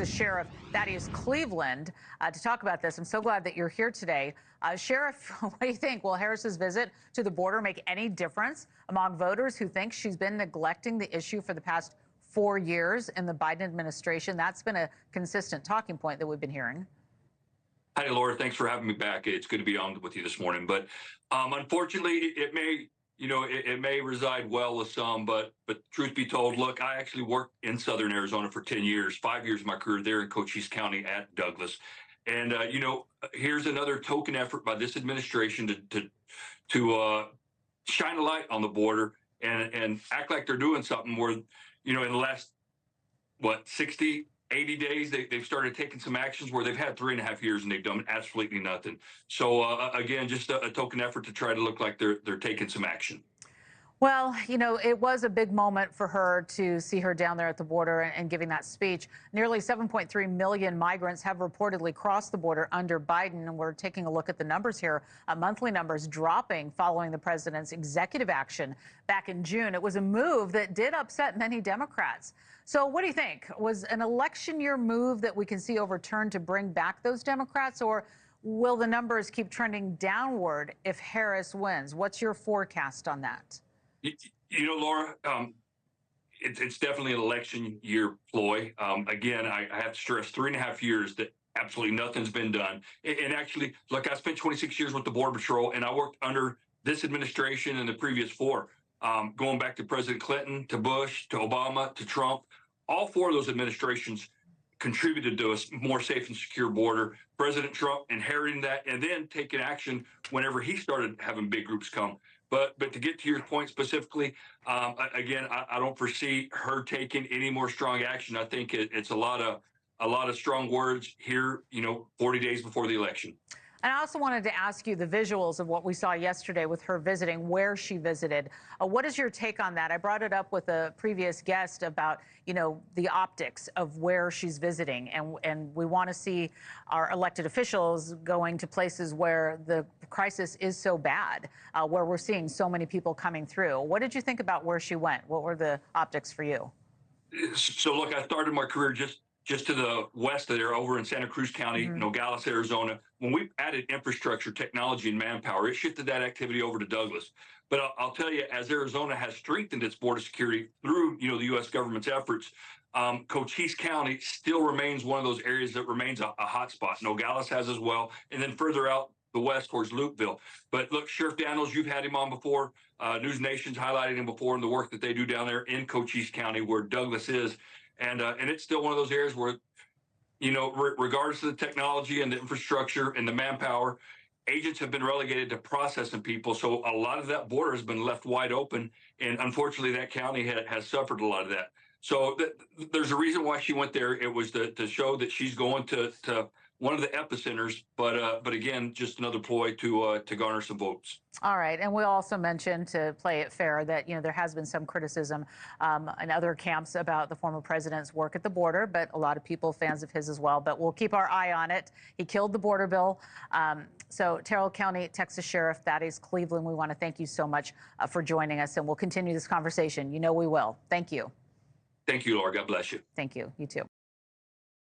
Sheriff Thaddeus Cleveland to talk about this. I'm so glad that you're here today. Sheriff, what do you think? Will Harris's visit to the border make any difference among voters who think she's been neglecting the issue for the past 4 years in the Biden administration? That's been a consistent talking point that we've been hearing. Hi, Laura. Thanks for having me back. It's good to be on with you this morning. But unfortunately, it may, it may reside well with some. But truth be told, look, I actually worked in Southern Arizona for 10 years, 5 years of my career there in Cochise County at Douglas. And here's another token effort by this administration to shine a light on the border and act like they're doing something where, in the last 60, 80 days, they've started taking some actions where they've had 3.5 years and they've done absolutely nothing. So again, just a token effort to try to look like they're taking some action. Well, it was a big moment for her to see her down there at the border and giving that speech. Nearly 7.3 million migrants have reportedly crossed the border under Biden. And we're taking a look at the numbers here. Monthly numbers dropping following the president's executive action back in June. It was a move that did upset many Democrats. So what do you think? Was an election year move that we can see overturned to bring back those Democrats, or will the numbers keep trending downward if Harris wins? What's your forecast on that? Laura, it's definitely an election year ploy. Again, I have to stress 3.5 years that absolutely nothing's been done. And actually, look, I spent 26 years with the Border Patrol, and I worked under this administration and the previous 4, going back to President Clinton, to Bush, to Obama, to Trump. All 4 of those administrations contributed to a more safe and secure border. President Trump inheriting that and then taking action whenever he started having big groups come. But to get to your point specifically, again, I don't foresee her taking any more strong action. I think it's a lot of strong words here, 40 days before the election. And I also wanted to ask you the visuals of what we saw yesterday with her visiting, where she visited. What is your take on that? I brought it up with a previous guest about, the optics of where she's visiting. And we want to see our elected officials going to places where the crisis is so bad, where we're seeing so many people coming through. What did you think about where she went? What were the optics for you? So, look, I started my career just to the west of there, over in Santa Cruz County, Nogales, Arizona. When we added infrastructure, technology, and manpower, it shifted that activity over to Douglas. But I'll tell you, as Arizona has strengthened its border security through, the U.S. government's efforts, Cochise County still remains one of those areas that remains a hot spot. Nogales has as well, and then further out the west towards Lukeville. But look, Sheriff Daniels, you've had him on before. News Nation's highlighted him before in the work that they do down there in Cochise County, where Douglas is. And it's still one of those areas where, regardless of the technology and the infrastructure and the manpower, agents have been relegated to processing people. So a lot of that border has been left wide open. And unfortunately, that county has suffered a lot of that. So there's a reason why she went there. It was to show that she's going to one of the epicenters, but again, just another ploy to garner some votes. All right, and we also mentioned, to play it fair, that there has been some criticism in other camps about the former president's work at the border, but a lot of people fans of his as well. But we'll keep our eye on it. He killed the border bill. So Terrell County, Texas Sheriff Thaddeus Cleveland, we want to thank you so much for joining us, and we'll continue this conversation. We will. Thank you. Thank you, Laura. God bless you. Thank you. You too.